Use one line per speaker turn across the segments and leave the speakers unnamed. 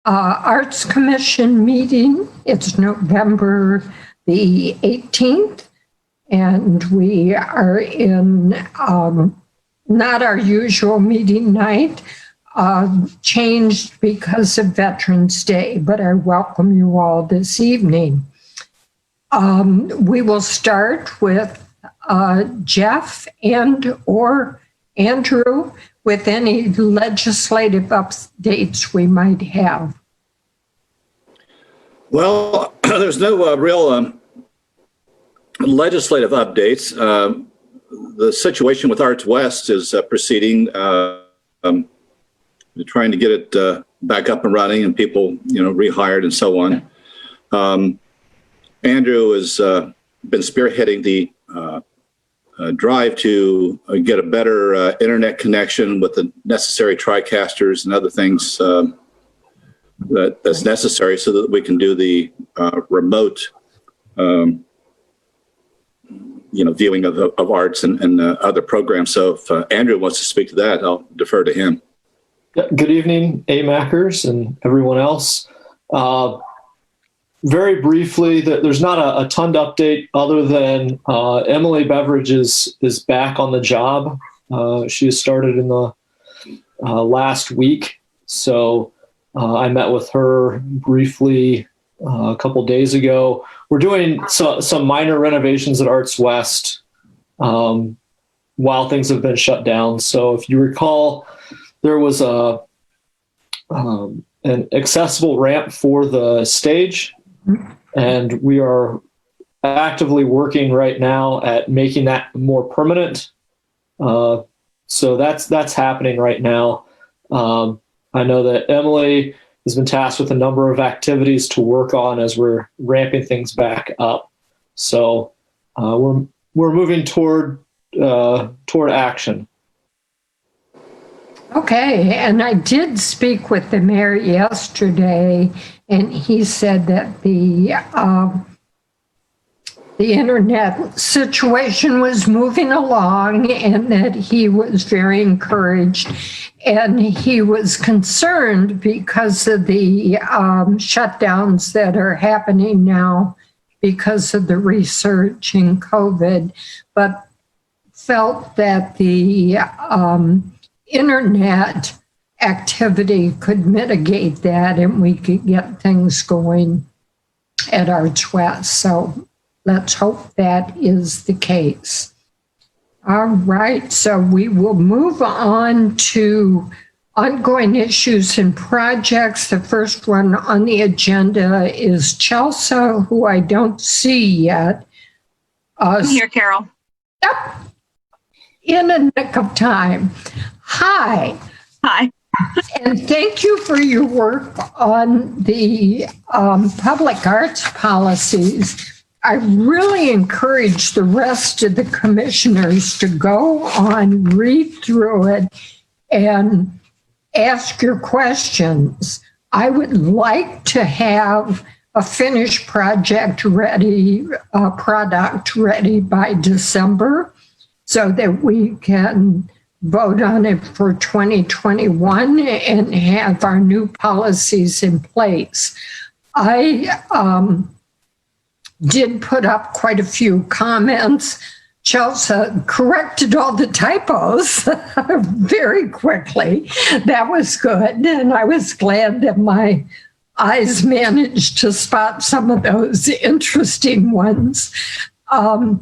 Arts Commission meeting. It's November the 18th, and we are in not our usual meeting night, changed because of Veterans Day, but I welcome you all this evening. We will start with Jeff or Andrew with any legislative updates we might have.
Well, there's no real legislative updates. The situation with Arts West is proceeding. We're trying to get it back up and running, and people, rehired and so on. Andrew has been spearheading the drive to get a better internet connection with the necessary TriCasters and other things that's necessary so that we can do the remote, viewing of arts and other programs. So if Andrew wants to speak to that, I'll defer to him.
Good evening, AMACers and everyone else. Very briefly, there's not a ton to update other than Emily Beveridge is back on the job. She has started in the last week. So I met with her briefly a couple days ago. We're doing some minor renovations at Arts West while things have been shut down. So if you recall, there was an accessible ramp for the stage. And we are actively working right now at making that more permanent. So that's happening right now. I know that Emily has been tasked with a number of activities to work on as we're ramping things back up. So we're moving toward action. Okay,
and I did speak with the mayor yesterday, and he said that the internet situation was moving along and that he was very encouraged, and he was concerned because of the shutdowns that are happening now because of the research in COVID, but felt that the internet activity could mitigate that and we could get things going at Arts West. So let's hope that is the case. All right, so we will move on to ongoing issues and projects. The first one on the agenda is Chelsea, who I don't see yet.
I'm here, Carol.
Yep, in a nick of time. Hi.
Hi.
And thank you for your work on the public arts policies. I really encourage the rest of the commissioners to go on, read through it, and ask your questions. I would like to have a finished product ready by December so that we can vote on it for 2021 and have our new policies in place. I did put up quite a few comments. Chelsea corrected all the typos very quickly. That was good. And I was glad that my eyes managed to spot some of those interesting ones. And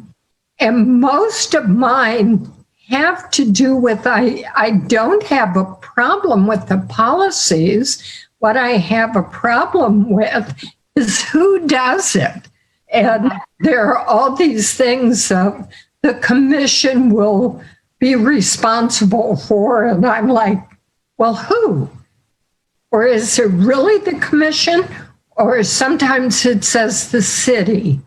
most of mine have to do with, I don't have a problem with the policies. What I have a problem with is who does it. And there are all these things the commission will be responsible for. And I'm like, well, who? Or is it really the commission? Or sometimes it says the city.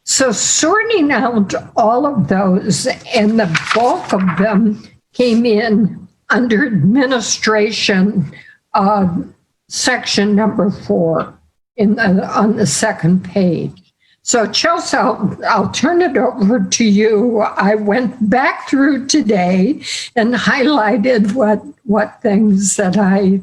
So sorting out all of those, and the bulk of them came in under administration, section number 4 on the second page. So Chelsea, I'll turn it over to you. I went back through today and highlighted what things that I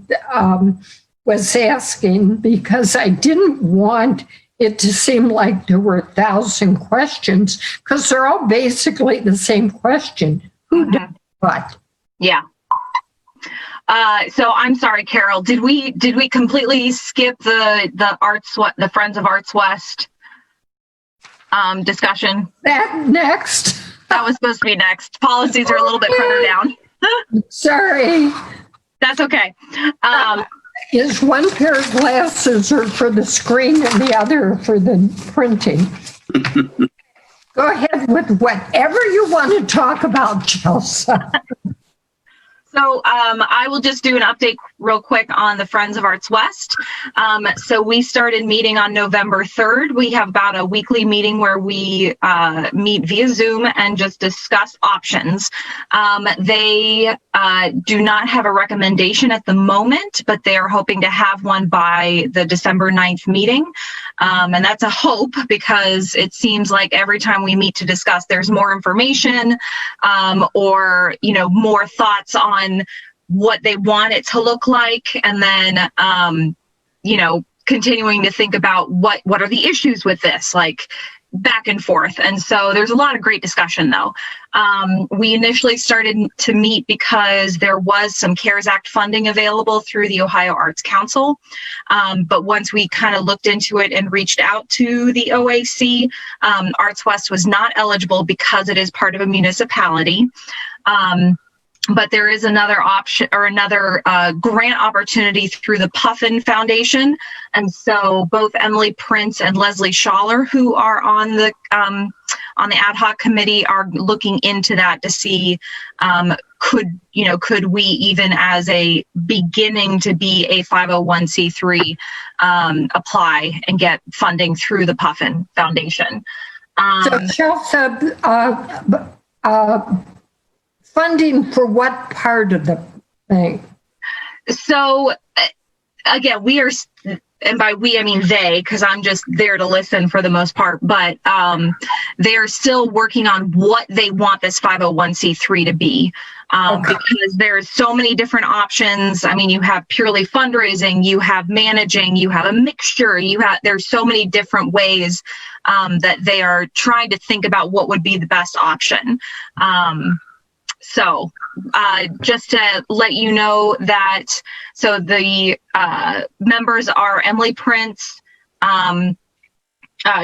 was asking because I didn't want it to seem like there were 1,000 questions because they're all basically the same question. Who does what?
Yeah. So I'm sorry, Carol. Did we completely skip the Friends of Arts West discussion?
That next.
That was supposed to be next. Policies are a little bit further down.
Sorry.
That's okay.
Is one pair of glasses or for the screen and the other for the printing? Go ahead with whatever you want to talk about, Chelsea.
So I will just do an update real quick on the Friends of Arts West. So we started meeting on November 3rd. We have about a weekly meeting where we meet via Zoom and just discuss options. They do not have a recommendation at the moment, but they are hoping to have one by the December 9th meeting. And that's a hope because it seems like every time we meet to discuss, there's more information or, more thoughts on what they want it to look like. And then, continuing to think about what are the issues with this, like back and forth. And so there's a lot of great discussion though. We initially started to meet because there was some CARES Act funding available through the Ohio Arts Council. But once we kind of looked into it and reached out to the OAC, Arts West was not eligible because it is part of a municipality. But there is another option or another grant opportunity through the Puffin Foundation. And so both Emily Prince and Leslie Schaller, who are on the ad hoc committee, are looking into that to see could we, even as a beginning to be a 501c3, apply and get funding through the Puffin Foundation.
So Chelsea, funding for what part of the thing?
So again, we are, and by we, I mean they, because I'm just there to listen for the most part, but they're still working on what they want this 501c3 to be. Because there's so many different options. I mean, you have purely fundraising, you have managing, you have a mixture, there's so many different ways that they are trying to think about what would be the best option. So just to let you know that, so the members are Emily Prince,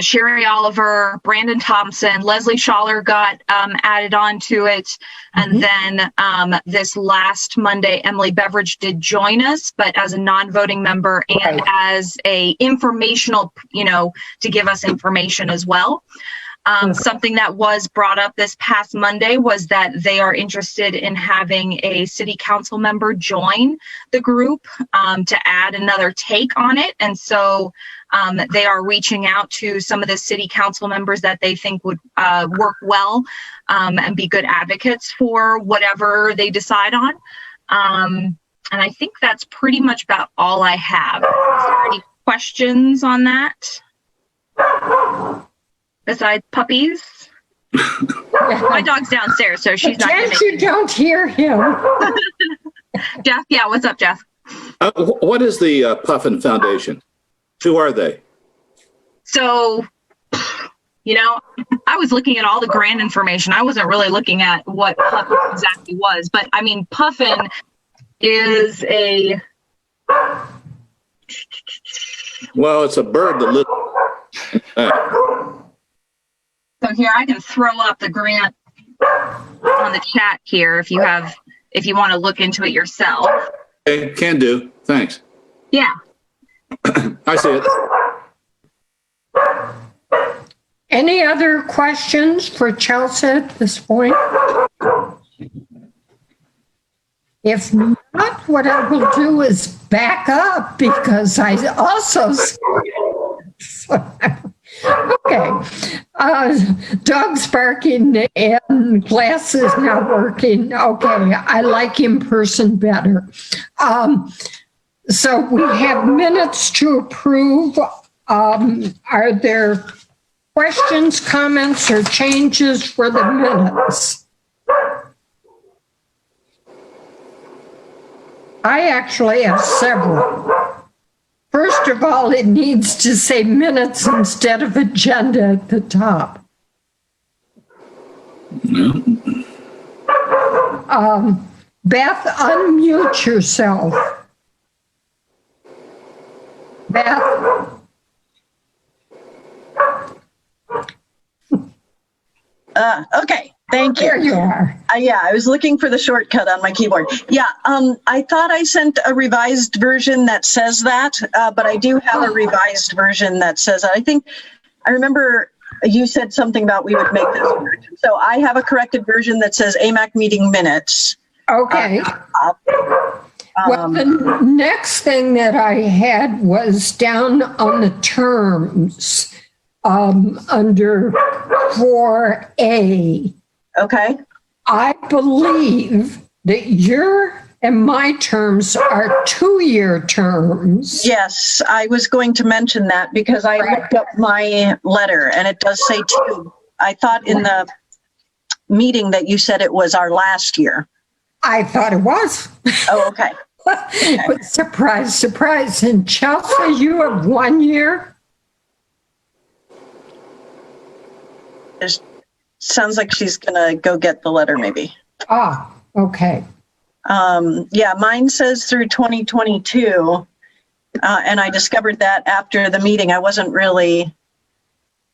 Sherry Oliver, Brandon Thompson, Leslie Schaller got added on to it. And then this last Monday, Emily Beveridge did join us, but as a non-voting member and as a informational, to give us information as well. Something that was brought up this past Monday was that they are interested in having a city council member join the group to add another take on it. And so they are reaching out to some of the city council members that they think would work well and be good advocates for whatever they decide on. And I think that's pretty much about all I have. Is there any questions on that? Besides puppies? My dog's downstairs, so she's not going to
You don't hear him.
Jeff, yeah, what's up, Jeff?
What is the Puffin Foundation? Who are they?
So, I was looking at all the grant information. I wasn't really looking at what Puffin exactly was, but I mean, Puffin is a...
Well, it's a bird that lives...
So here, I can throw up the grant on the chat here if you want to look into it yourself.
Okay, can do. Thanks.
Yeah.
I see it.
Any other questions for Chelsea at this point? If not, what I will do is back up because I also... Okay. Dog's barking and glasses not working. Okay, I like in person better. So we have minutes to approve. Are there questions, comments, or changes for the minutes? I actually have several. First of all, it needs to say minutes instead of agenda at the top. Beth, unmute yourself. Beth.
Okay, thank you.
There you are.
Yeah, I was looking for the shortcut on my keyboard. Yeah, I thought I sent a revised version that says that, but I do have a revised version that says that. I remember you said something about we would make this version. So I have a corrected version that says AMAC meeting minutes.
Okay. Well, the next thing that I had was down on the terms under 4A.
Okay.
I believe that your and my terms are 2-year terms.
Yes, I was going to mention that because I looked up my letter and it does say 2. I thought in the meeting that you said it was our last year.
I thought it was.
Oh, okay.
But surprise, surprise. And Chelsea, you have 1 year?
It sounds like she's gonna go get the letter maybe.
Ah, okay.
Yeah, mine says through 2022. And I discovered that after the meeting. I wasn't really,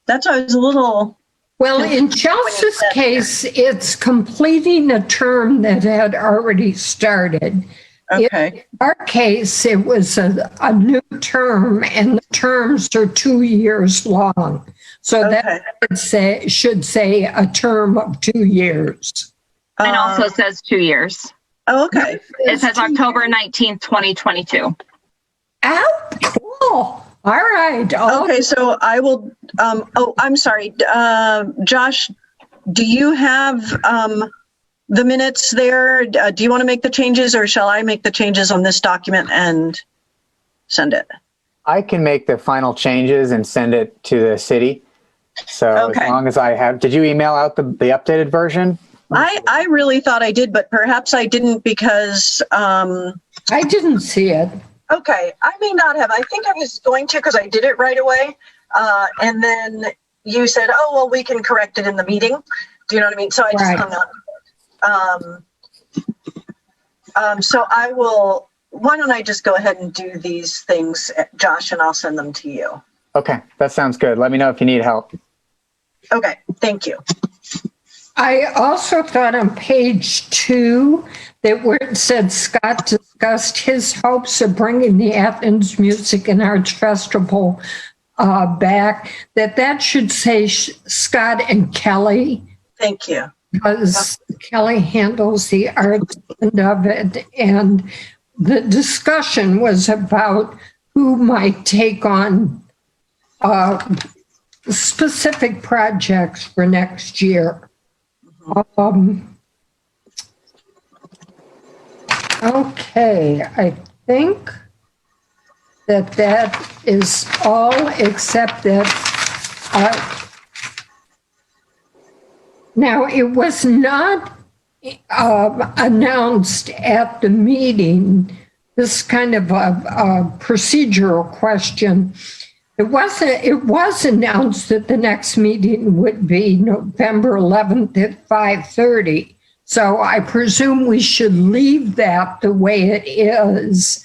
that's why I was a little.
Well, in Chelsea's case, it's completing a term that had already started.
Okay.
In our case, it was a new term, and the terms are 2 years long. So that should say a term of 2 years.
And also says 2 years.
Oh, okay.
It says October 19th, 2022.
Oh, cool. All right.
Okay, so I will, I'm sorry. Josh, do you have the minutes there? Do you want to make the changes or shall I make the changes on this document and send it?
I can make the final changes and send it to the city. So as long as I have, did you email out the updated version?
I really thought I did, but perhaps I didn't because
I didn't see it.
Okay, I may not have. I think I was going to because I did it right away. And then you said, oh, well, we can correct it in the meeting. Do you know what I mean? So I just hung up. So I will, why don't I just go ahead and do these things, Josh, and I'll send them to you.
Okay, that sounds good. Let me know if you need help.
Okay, thank you.
I also thought on page 2 that where it said Scott discussed his hopes of bringing the Athens Music and Arts Festival back, that should say Scott and Kelly.
Thank you.
Because Kelly handles the art end of it. And the discussion was about who might take on specific projects for next year. Okay, I think that is all except that now it was not announced at the meeting, this kind of a procedural question. It was announced that the next meeting would be November 11th at 5:30. So I presume we should leave that the way it is,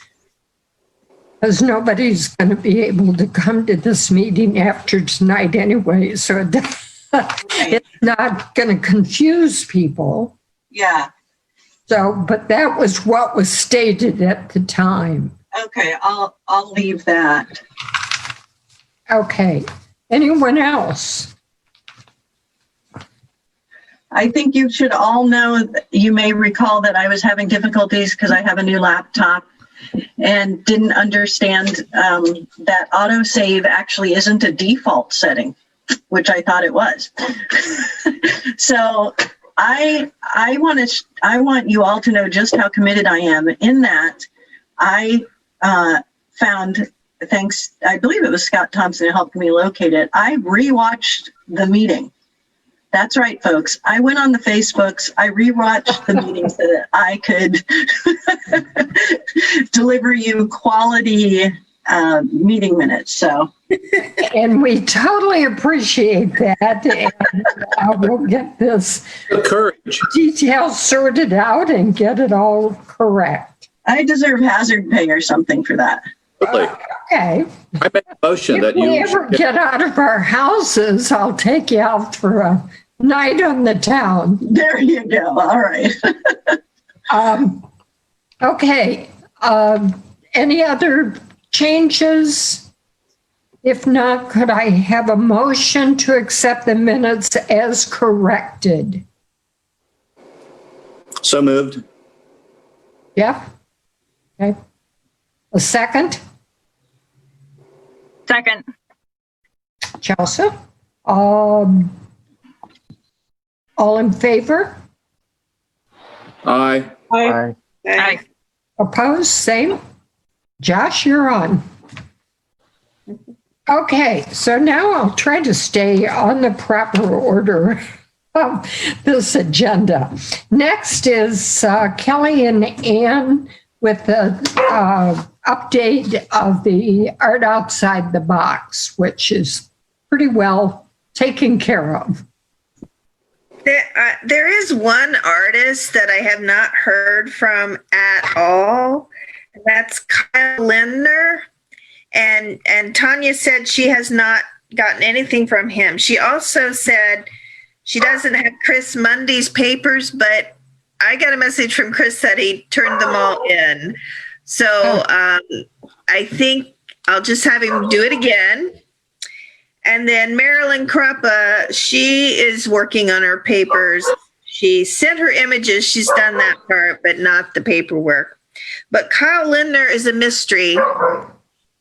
because nobody's going to be able to come to this meeting after tonight anyway. So it's not going to confuse people.
Yeah.
So, but that was what was stated at the time.
Okay, I'll leave that.
Okay. Anyone else?
I think you should all know, you may recall that I was having difficulties because I have a new laptop and didn't understand that autosave actually isn't a default setting, which I thought it was. So I want you all to know just how committed I am in that I found, thanks, I believe it was Scott Thompson who helped me locate it. I rewatched the meeting. That's right, folks. I went on the Facebooks. I rewatched the meeting so that I could deliver you quality meeting minutes. So,
And we totally appreciate that. And we'll get this
Good courage.
detail sorted out and get it all correct.
I deserve hazard pay or something for that.
Really.
Okay.
I make a motion
If
that
we
you
ever get out of our houses, I'll take you out for a night on the town.
There you go. All right.
Okay. Any other changes? If not, could I have a motion to accept the minutes as corrected?
so moved.
Jeff? Okay. A second?
Second.
Chelsea? All in favor?
Aye.
Aye.
Aye.
Opposed? Same? Josh, you're on. Okay, so now I'll try to stay on the proper order of this agenda. Next is Kelly and Ann with the update of the Art Outside the Box, which is pretty well taken care of.
There is one artist that I have not heard from at all, and that's Kyle Lindner. And Tanya said she has not gotten anything from him. She also said she doesn't have Chris Mundy's papers, but I got a message from Chris that he turned them all in. So I think I'll just have him do it again. And then Marilyn Kruppa, she is working on her papers. She sent her images. She's done that part, but not the paperwork. But Kyle Lindner is a mystery.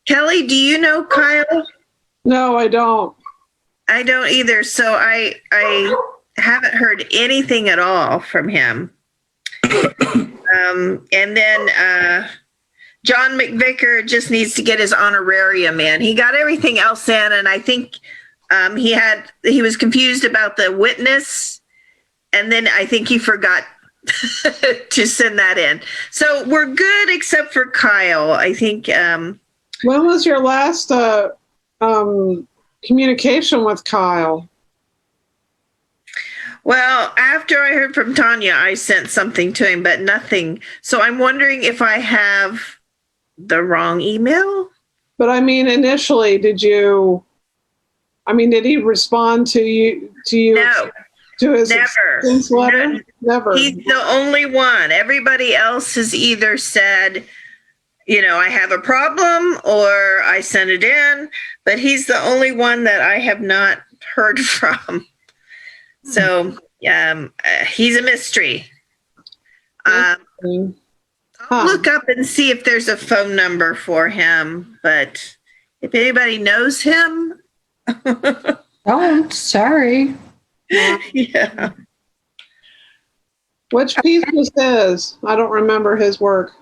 Kelly, do you know Kyle?
No, I don't.
I don't either. So I haven't heard anything at all from him. And then John McVicker just needs to get his honorarium in. He got everything else in, and I think he was confused about the witness, and then I think he forgot to send that in. So we're good except for Kyle. I think.
When was your last communication with Kyle?
Well, after I heard from Tanya, I sent something to him, but nothing. So I'm wondering if I have the wrong email.
But I mean, initially, did he respond to you?
No,
to his
never.
acceptance letter? Never.
He's the only one. Everybody else has either said, I have a problem or I sent it in, but he's the only one that I have not heard from. So he's a mystery. I'll look up and see if there's a phone number for him, but if anybody knows him.
Don't, sorry.
Yeah.
Which piece was his? I don't remember his work.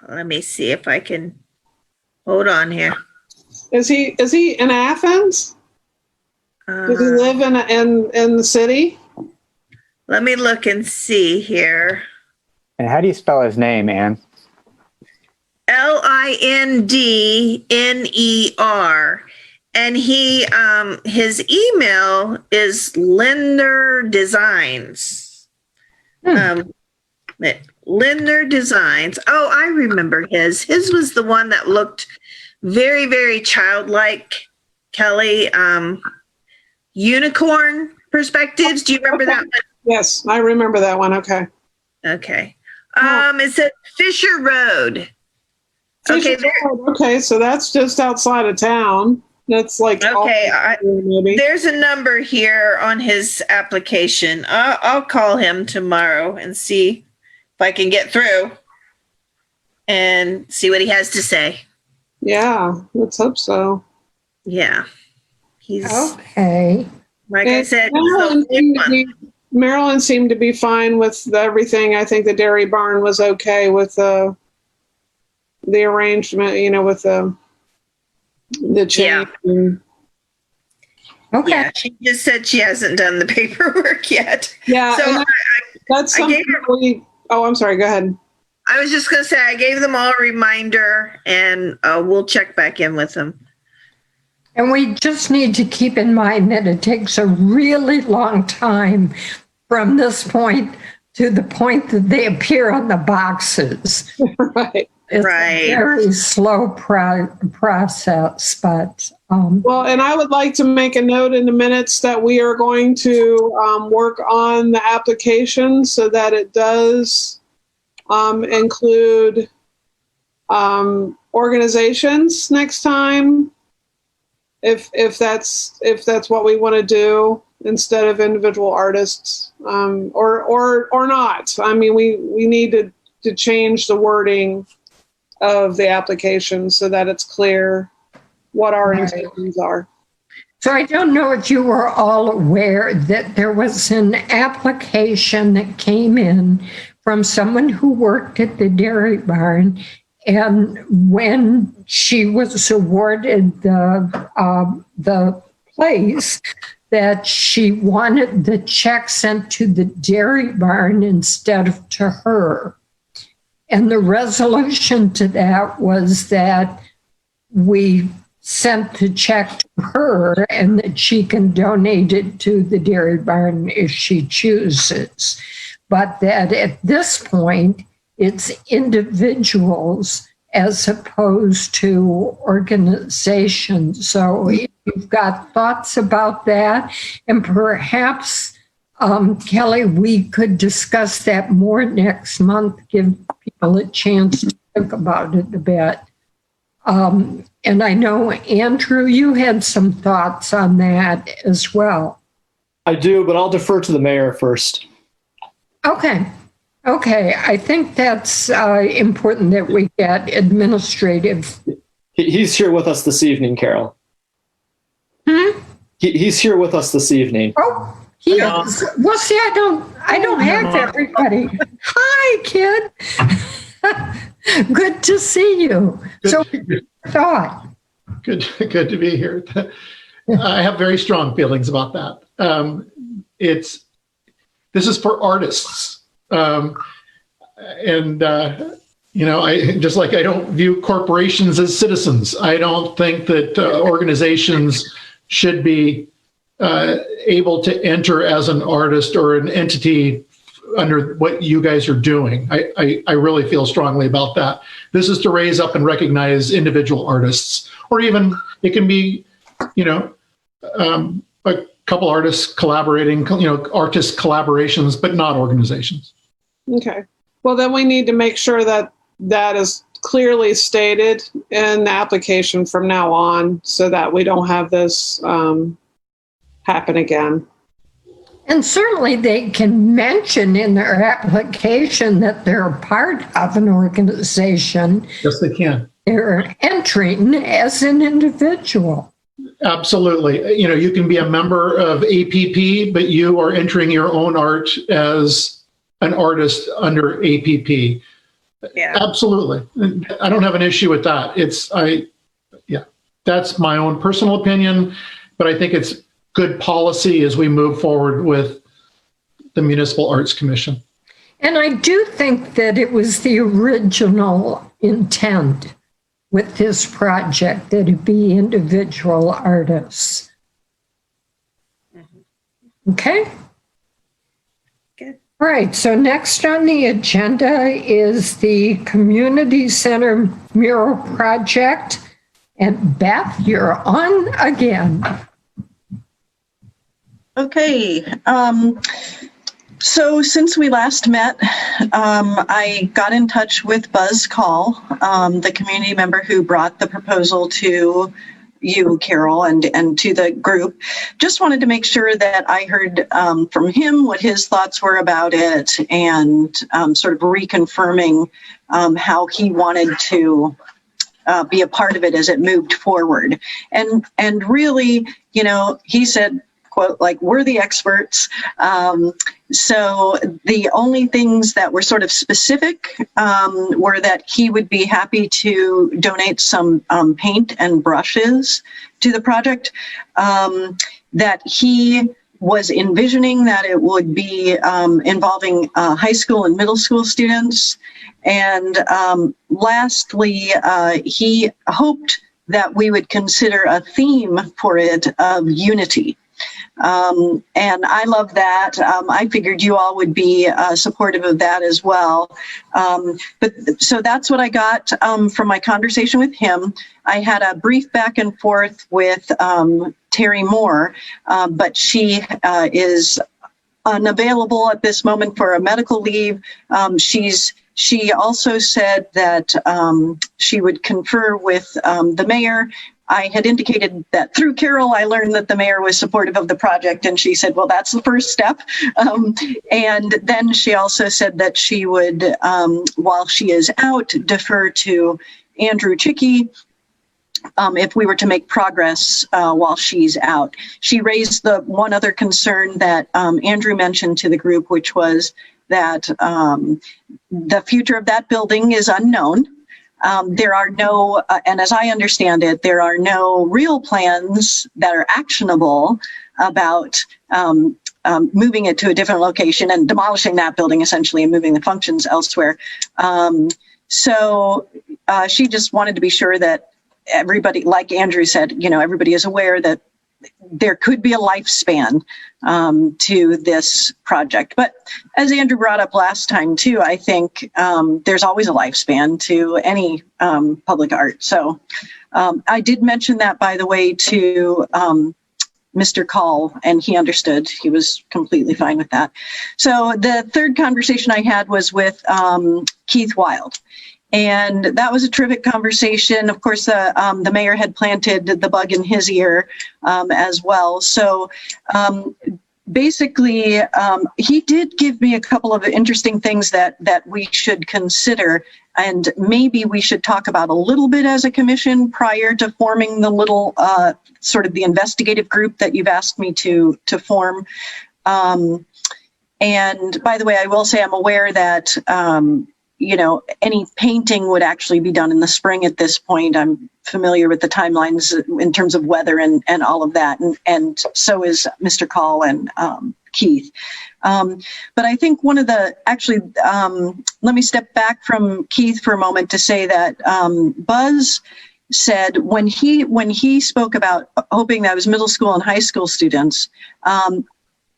Let me see if I can hold on here.
Is he in Athens? Does he live in the city?
Let me look and see here.
And how do you spell his name, Ann?
Lindner. And his email is Lindner Designs. Lindner Designs. Oh, I remember his. His was the one that looked very, very childlike, Kelly. Unicorn perspectives. Do you remember that one?
Yes, I remember that one. Okay.
Okay. It said Fisher Road.
Okay, so that's just outside of town. That's like maybe.
There's a number here on his application. I'll call him tomorrow and see if I can get through and see what he has to say.
Yeah, let's hope so.
Yeah, he's
Okay.
like I said.
Maryland seemed to be fine with everything. I think the dairy barn was okay with the arrangement. With the change.
Yeah.
Okay.
Yeah, she just said she hasn't done the paperwork yet.
Yeah,
so
that's something Oh, I'm sorry. Go ahead.
I was just going to say, I gave them all a reminder, and we'll check back in with them.
And we just need to keep in mind that it takes a really long time from this point to the point that they appear on the boxes.
Right.
It's
Right.
a very slow process, but
Well, and I would like to make a note in the minutes that we are going to work on the application so that it does include organizations next time, if that's what we want to do instead of individual artists, or not. I mean, we need to change the wording of the application so that it's clear what our intentions are.
so I don't know if you were all aware that there was an application that came in from someone who worked at the dairy barn, and when she was awarded the place, that she wanted the check sent to the dairy barn instead of to her. And the resolution to that was that we sent the check to her and that she can donate it to the dairy barn if she chooses. But that at this point, it's individuals as opposed to organizations. So if you've got thoughts about that, and perhaps, Kelly, we could discuss that more next month, give people a chance to think about it a bit. And I know, Andrew, you had some thoughts on that as well.
I do, but I'll defer to the mayor first.
Okay. I think that's important that we get administrative.
He's here with us this evening, Carol. He's here with us this evening.
Oh, he is. Well, see, I don't have everybody. Hi, kid. Good to see you.
Good.
So, thought.
Good to be here. I have very strong feelings about that. This is for artists, and I just like I don't view corporations as citizens. I don't think that organizations should be able to enter as an artist or an entity under what you guys are doing. I really feel strongly about that. This is to raise up and recognize individual artists, or even it can be, a couple artists collaborating, artist collaborations, but not organizations.
Okay. Well, then we need to make sure that that is clearly stated in the application from now on so that we don't have this happen again.
And certainly they can mention in their application that they're a part of an organization.
Yes, they can.
They're entering as an individual.
Absolutely. You can be a member of APP, but you are entering your own art as an artist under APP.
Yeah.
Absolutely. I don't have an issue with that. That's my own personal opinion, but I think it's good policy as we move forward with the Municipal Arts Commission.
And I do think that it was the original intent with this project that it be individual artists. Okay?
Good.
All right, so next on the agenda is the Community Center Mural Project. And Beth, you're on again.
Okay. So since we last met, I got in touch with Buzz Call, the community member who brought the proposal to you, Carol, and to the group. Just wanted to make sure that I heard from him what his thoughts were about it, and sort of reconfirming how he wanted to be a part of it as it moved forward. And really, he said, quote, like, we're the experts. So the only things that were sort of specific were that he would be happy to donate some paint and brushes to the project, that he was envisioning that it would be involving high school and middle school students. And lastly, he hoped that we would consider a theme for it of unity. And I love that. I figured you all would be supportive of that as well. So that's what I got from my conversation with him. I had a brief back and forth with Terry Moore, but she is unavailable at this moment for a medical leave. She also said that she would confer with the mayor. I had indicated that through Carol, I learned that the mayor was supportive of the project, and she said, well, that's the first step. And then she also said that she would, while she is out, defer to Andrew Chicky if we were to make progress while she's out. She raised the one other concern that Andrew mentioned to the group, which was that the future of that building is unknown. There are no, and as I understand it, there are no real plans that are actionable about moving it to a different location and demolishing that building essentially and moving the functions elsewhere. So she just wanted to be sure that everybody, like Andrew said, everybody is aware that there could be a lifespan to this project. But as Andrew brought up last time too, I think there's always a lifespan to any public art. So I did mention that, by the way, to Mr. Call, and he understood. He was completely fine with that. So the third conversation I had was with Keith Wild. And that was a terrific conversation. Of course, the mayor had planted the bug in his ear as well. So basically, he did give me a couple of interesting things that we should consider. And maybe we should talk about a little bit as a commission prior to forming the little sort of the investigative group that you've asked me to form. And by the way, I will say I'm aware that any painting would actually be done in the spring at this point. I'm familiar with the timelines in terms of weather and all of that. And so is Mr. Call and Keith. But I think one of the, actually, let me step back from Keith for a moment to say that Buzz said when he spoke about hoping that was middle school and high school students,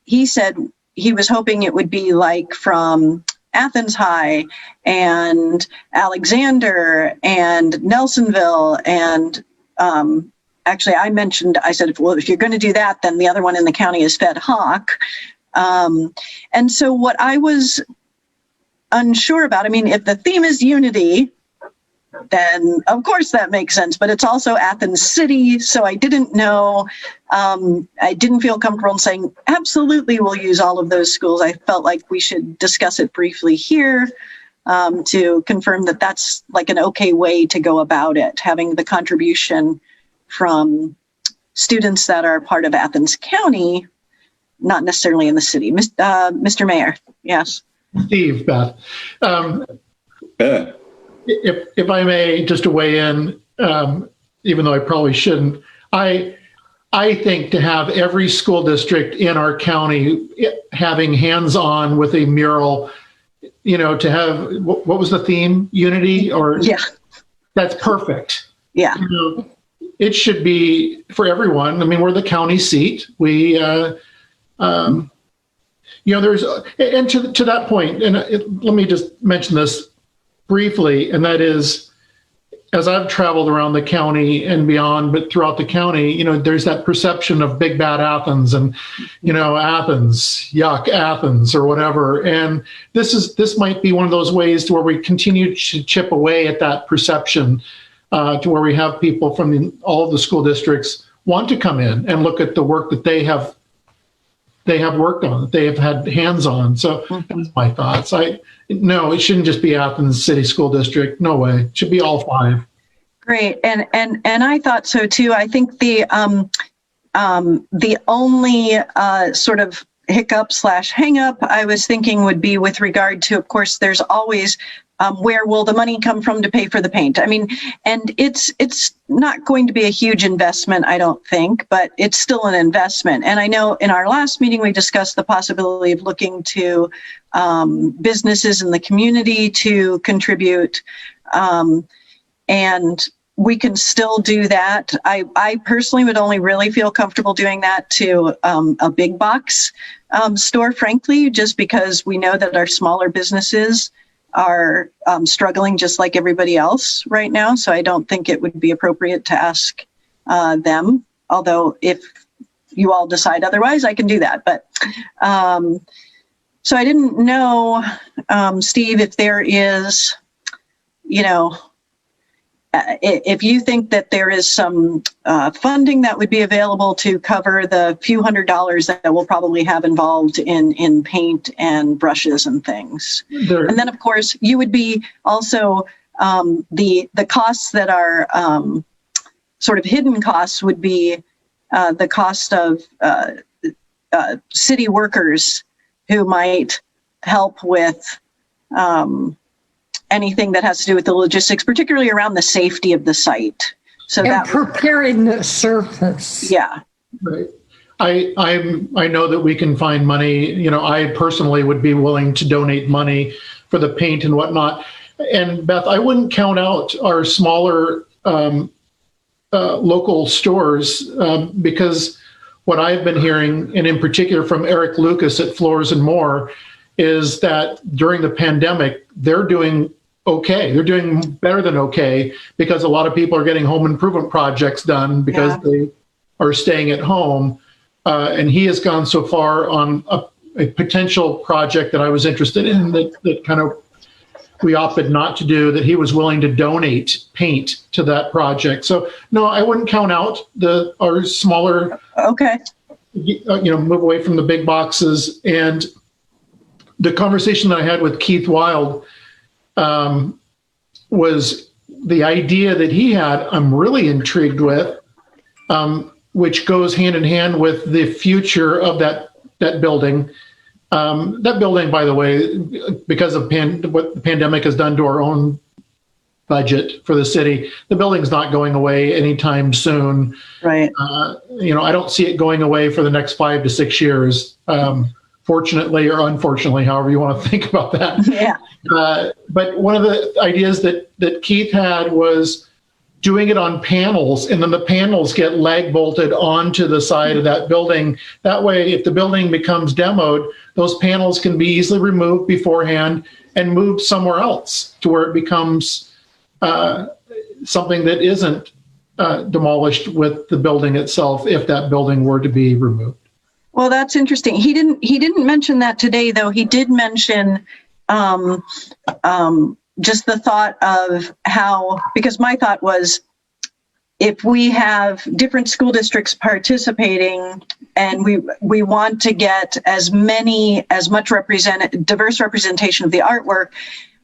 he said he was hoping it would be like from Athens High and Alexander and Nelsonville. And actually I said, well, if you're going to do that, then the other one in the county is Fed Hawk. And so what I was unsure about, I mean, if the theme is unity, then of course that makes sense, but it's also Athens City. So I didn't know, I didn't feel comfortable in saying, absolutely, we'll use all of those schools. I felt like we should discuss it briefly here to confirm that that's like an okay way to go about it, having the contribution from students that are part of Athens County, not necessarily in the city. Mr. Mayor, yes.
Steve, Beth. If I may, just to weigh in, even though I probably shouldn't, I think to have every school district in our county having hands-on with a mural, to have, what was the theme? Unity? Or
yeah,
that's perfect.
Yeah.
It should be for everyone. I mean, we're the county seat. We, there's, and to that point, and let me just mention this briefly, and that is, as I've traveled around the county and beyond, but throughout the county, there's that perception of big bad Athens and, Athens, yuck, Athens or whatever. And this might be one of those ways to where we continue to chip away at that perception, to where we have people from all of the school districts want to come in and look at the work that they have worked on, that they have had hands on. So that's my thoughts. No, it shouldn't just be Athens City School District. No way. It should be all five.
Great. And I thought so too. I think the only sort of hiccup / hang up I was thinking would be with regard to, of course, there's always where will the money come from to pay for the paint? I mean, and it's not going to be a huge investment, I don't think, but it's still an investment. And I know in our last meeting, we discussed the possibility of looking to businesses in the community to contribute. And we can still do that. I personally would only really feel comfortable doing that to a big box store, frankly, just because we know that our smaller businesses are struggling just like everybody else right now. So I don't think it would be appropriate to ask them. Although if you all decide otherwise, I can do that. But so I didn't know, Steve, if there is, if you think that there is some funding that would be available to cover the few $100s that we'll probably have involved in paint and brushes and things. And then, of course, you would be also the costs that are sort of hidden costs would be the cost of city workers who might help with anything that has to do with the logistics, particularly around the safety of the site. So
and
that
preparing the surface.
Yeah.
Right. I know that we can find money. I personally would be willing to donate money for the paint and whatnot. And Beth, I wouldn't count out our smaller local stores because what I've been hearing, and in particular from Eric Lucas at Floors and More, is that during the pandemic, they're doing okay. They're doing better than okay because a lot of people are getting home improvement projects done because they are staying at home. And he has gone so far on a potential project that I was interested in that kind of we opted not to do, that he was willing to donate paint to that project. So no, I wouldn't count out our smaller, move away from the big boxes. And the conversation that I had with Keith Wild was the idea that he had, I'm really intrigued with, which goes hand in hand with the future of that building. That building, by the way, because of what the pandemic has done to our own budget for the city, the building's not going away anytime soon.
Right.
I don't see it going away for the next 5 to 6 years. Fortunately or unfortunately, however you want to think about that.
Yeah.
But one of the ideas that Keith had was doing it on panels, and then the panels get lag bolted onto the side of that building. That way, if the building becomes demoed, those panels can be easily removed beforehand and moved somewhere else to where it becomes something that isn't demolished with the building itself if that building were to be removed.
Well, that's interesting. He didn't mention that today, though. He did mention just the thought of how, because my thought was, if we have different school districts participating and we want to get as much diverse representation of the artwork,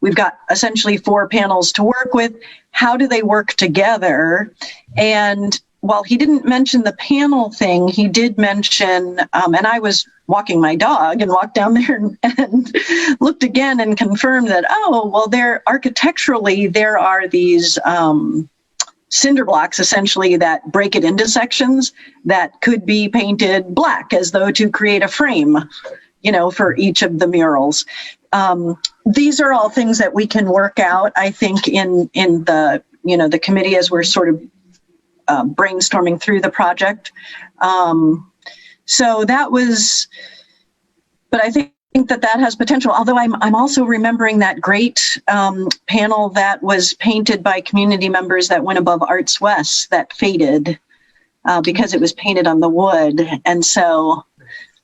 we've got essentially 4 panels to work with. How do they work together? And while he didn't mention the panel thing, he did mention, and I was walking my dog and walked down there and looked again and confirmed that, architecturally, there are these cinder blocks essentially that break it into sections that could be painted black as though to create a frame, for each of the murals. These are all things that we can work out, I think, in the, the committee as we're sort of brainstorming through the project. So that was, but I think that has potential. Although I'm also remembering that great panel that was painted by community members that went above Arts West that faded because it was painted on the wood. And so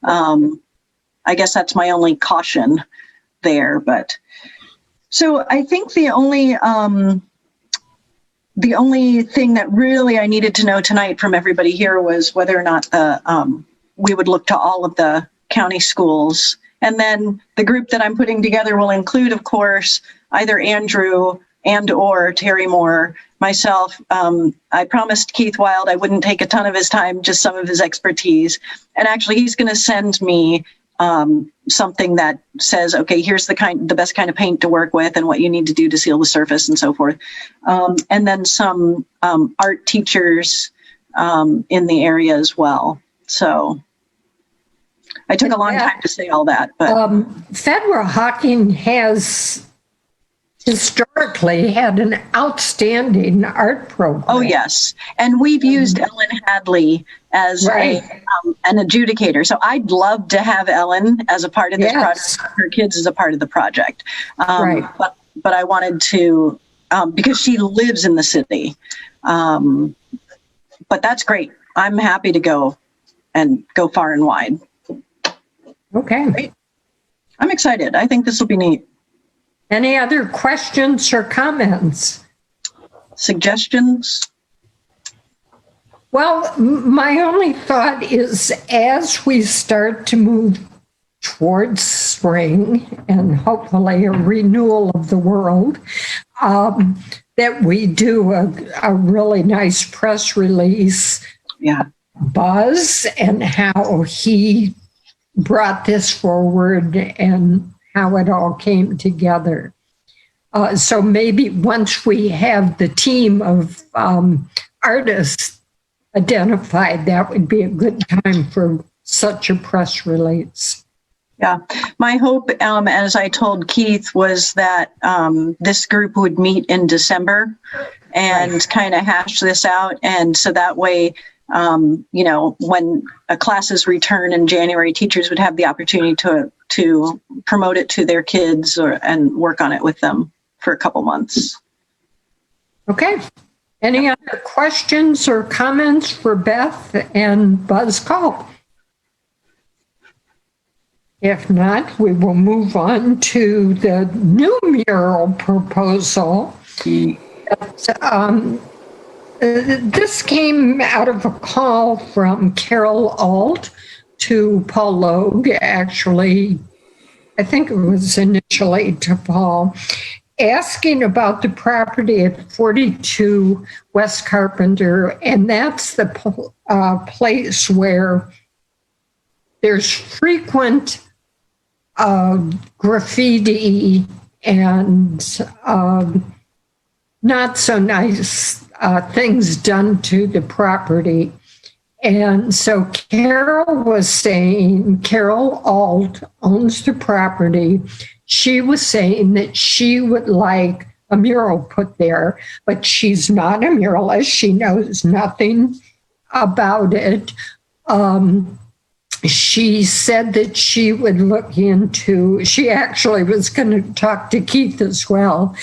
I guess that's my only caution there. But so I think the only thing that really I needed to know tonight from everybody here was whether or not we would look to all of the county schools. And then the group that I'm putting together will include, of course, either Andrew or Terry Moore, myself. I promised Keith Wild I wouldn't take a ton of his time, just some of his expertise. And actually, he's going to send me something that says, okay, here's the best kind of paint to work with and what you need to do to seal the surface and so forth. And then some art teachers in the area as well. So I took a long time to say all that, but
Federal Hocking has historically had an outstanding art program.
oh yes, and we've used Ellen Hadley as an adjudicator. So I'd love to have Ellen as a part of this project. Her kids as a part of the project, but I wanted to because she lives in the city. But that's great. I'm happy to go far and wide.
Okay.
Great. I'm excited. I think this will be neat.
Any other questions or comments?
Suggestions?
Well, my only thought is as we start to move towards spring and hopefully a renewal of the world, that we do a really nice press release.
Yeah.
Buzz and how he brought this forward and how it all came together. So maybe once we have the team of artists identified, that would be a good time for such a press release.
Yeah, my hope, as I told Keith, was that this group would meet in December and kind of hash this out. And so that way, when classes return in January, teachers would have the opportunity to promote it to their kids and work on it with them for a couple months.
Okay. Any other questions or comments for Beth and Buzz Call? If not, we will move on to the new mural proposal. This came out of a call from Carol Alt to Paul Logue, actually. I think it was initially to Paul, asking about the property at 42 West Carpenter, and that's the place where there's frequent graffiti and not so nice things done to the property. And so Carol was saying, Carol Alt owns the property. She was saying that she would like a mural put there, but she's not a muralist. She knows nothing about it. She said that she would look into, she actually was going to talk to Keith as well,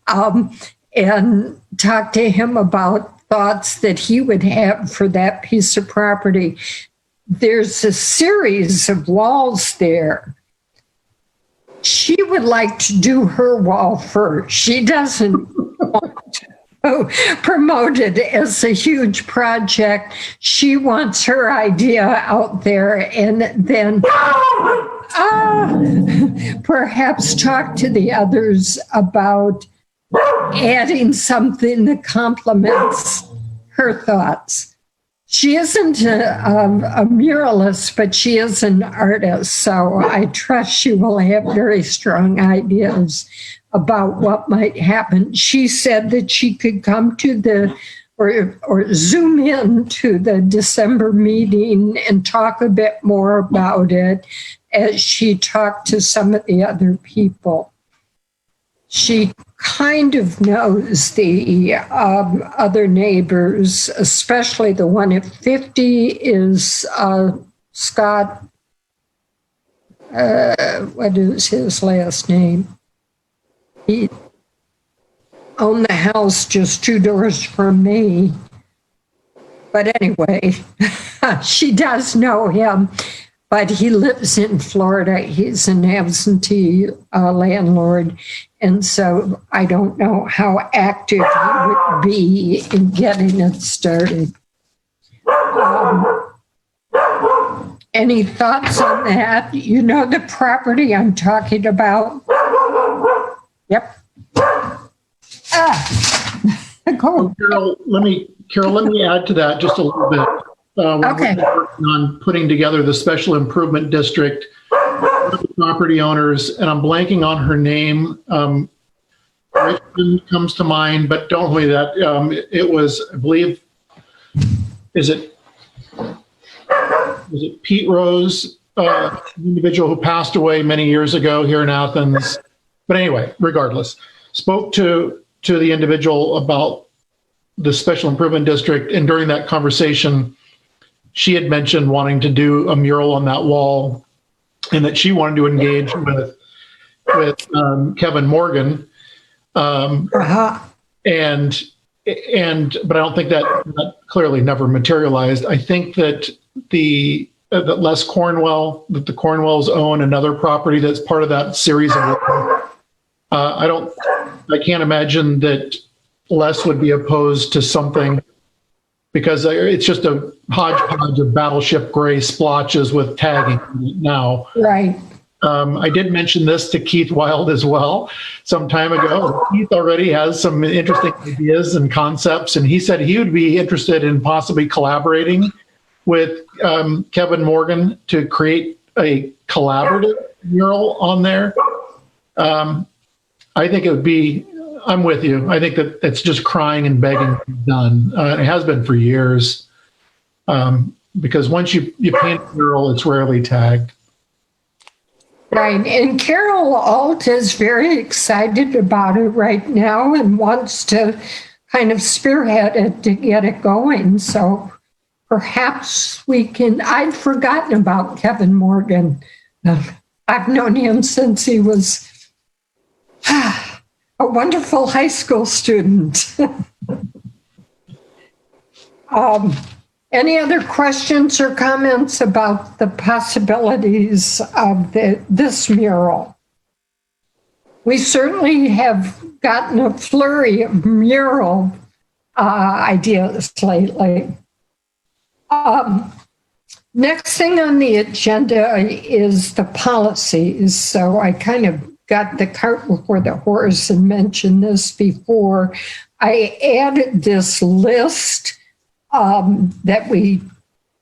and talk to him about thoughts that he would have for that piece of property. There's a series of walls there. She would like to do her wall first. She doesn't want to promote it as a huge project. She wants her idea out there and then perhaps talk to the others about adding something that complements her thoughts. She isn't a muralist, but she is an artist, so I trust she will have very strong ideas about what might happen. She said that she could come to or Zoom in to the December meeting and talk a bit more about it as she talked to some of the other people. She kind of knows the other neighbors, especially the one at 50 is Scott, what is his last name? He owned the house just 2 doors from me. But anyway, she does know him, but he lives in Florida. He's an absentee landlord. And so I don't know how active he would be in getting it started. Any thoughts on that? You know the property I'm talking about? Yep.
Carol, let me add to that just a little bit.
Okay.
We're working on putting together the special improvement district. one of the property owners, and I'm blanking on her name. Richmond comes to mind, but don't hold me to that. It was, I believe, is it Pete Rose, an individual who passed away many years ago here in Athens. But anyway, regardless, spoke to the individual about the special improvement district, and during that conversation, she had mentioned wanting to do a mural on that wall, and that she wanted to engage with Kevin Morgan. But I don't think that clearly never materialized. I think that the Cornwells own another property that's part of that series of. I can't imagine that Les would be opposed to something, because it's just a hodgepodge of Battleship Gray splotches with tagging now.
Right.
I did mention this to Keith Wild as well some time ago. Keith already has some interesting ideas and concepts, and he said he would be interested in possibly collaborating with Kevin Morgan to create a collaborative mural on there. I think it would be, I'm with you. I think that it's just crying and begging to be done. It has been for years, because once you paint a mural, it's rarely tagged.
Right. And Carol Alt is very excited about it right now and wants to kind of spearhead it to get it going. So perhaps we can, I'd forgotten about Kevin Morgan. I've known him since he was a wonderful high school student. Any other questions or comments about the possibilities of this mural? We certainly have gotten a flurry of mural ideas lately. Next thing on the agenda is the policies. So I kind of got the cart before the horse and mentioned this before. I added this list that we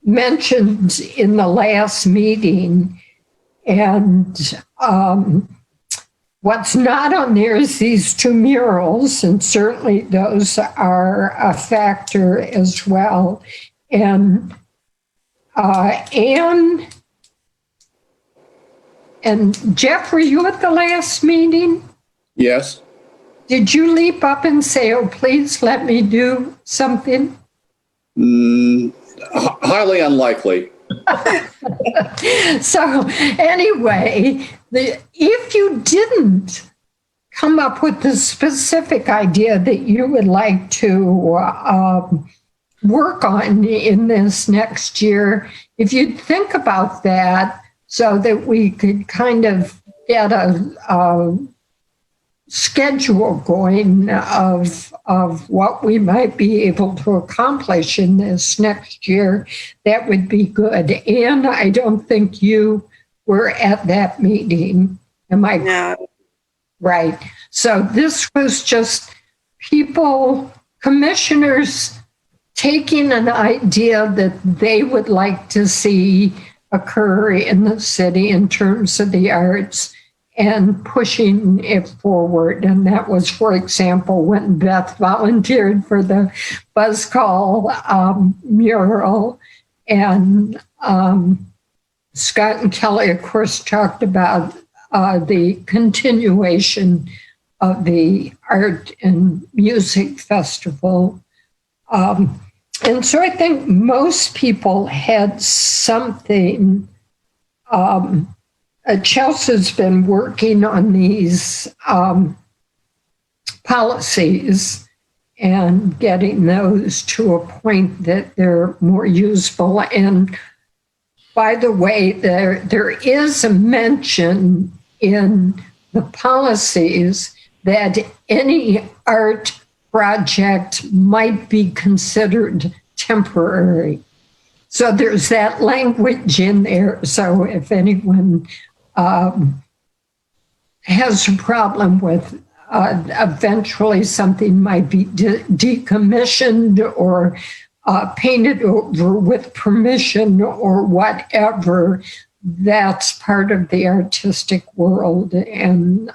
mentioned in the last meeting. And what's not on there is these two murals, and certainly those are a factor as well. And Anne and Jeff, were you at the last meeting?
Yes. Did
you leap up and say, oh, please let me do something?
Highly unlikely.
So anyway, if you didn't come up with the specific idea that you would like to work on in this next year, if you think about that so that we could kind of get a schedule going of what we might be able to accomplish in this next year, that would be good. And I don't think you were at that meeting. Am I?
No.
Right. So this was just people, commissioners, taking an idea that they would like to see occur in the city in terms of the arts and pushing it forward. And that was, for example, when Beth volunteered for the Buzz Call mural. And Scott and Kelly, of course, talked about the continuation of the art and music festival. And so I think most people had something. Chelsea's been working on these policies and getting those to a point that they're more useful. And by the way, there is a mention in the policies that any art project might be considered temporary. So there's that language in there. So if anyone has a problem with eventually something might be decommissioned or painted over with permission or whatever, that's part of the artistic world, and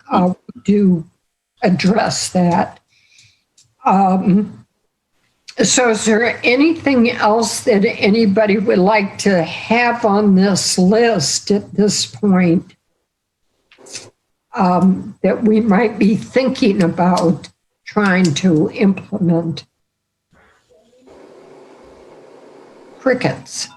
do address that. So is there anything else that anybody would like to have on this list at this point that we might be thinking about trying to implement? Crickets.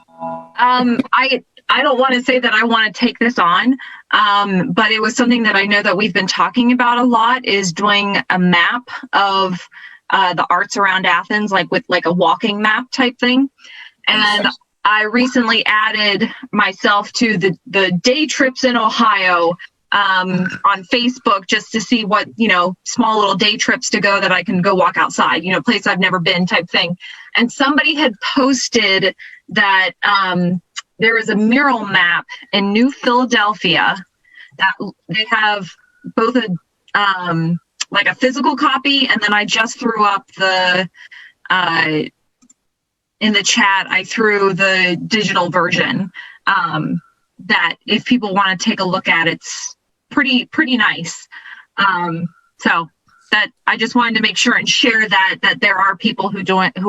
I don't want to say that I want to take this on, but it was something that I know that we've been talking about a lot, is doing a map of the arts around Athens, like with like a walking map type thing. And I recently added myself to the day trips in Ohio on Facebook, just to see what, small little day trips to go that I can go walk outside, place I've never been type thing. And somebody had posted that there is a mural map in New Philadelphia that they have both like a physical copy, and then I just threw up in the chat, I threw the digital version that if people want to take a look at, it's pretty nice. So that I just wanted to make sure and share that there are people who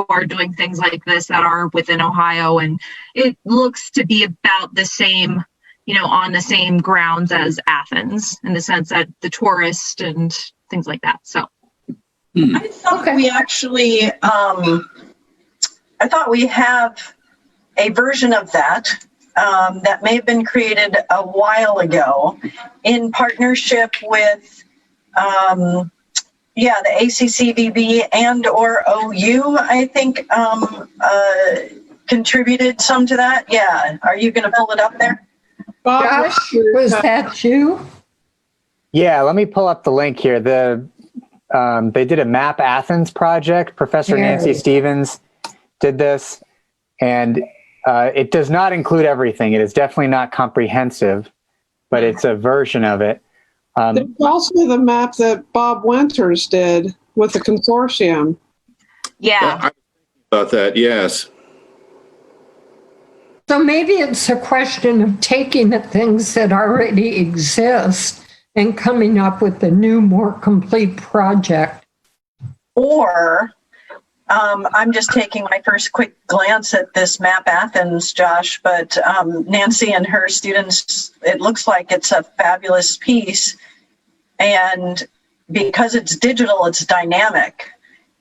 are doing things like this that are within Ohio, and it looks to be about the same, on the same grounds as Athens, in the sense that the tourist and things like that. So
I thought we actually, I thought we have a version of that that may have been created a while ago in partnership with, the ACCVB and or OU, I think, contributed some to that. Yeah. Are you going to pull it up there?
Josh, was that you?
Yeah, let me pull up the link here. They did a Map Athens project. Professor Nancy Stevens did this, and it does not include everything. It is definitely not comprehensive, but it's a version of it.
There's also the map that Bob Winters did with the consortium.
Yeah.
About that, yes.
So maybe it's a question of taking the things that already exist and coming up with a new, more complete project.
Or I'm just taking my first quick glance at this Map Athens, Josh, but Nancy and her students, it looks like it's a fabulous piece. And because it's digital, it's dynamic.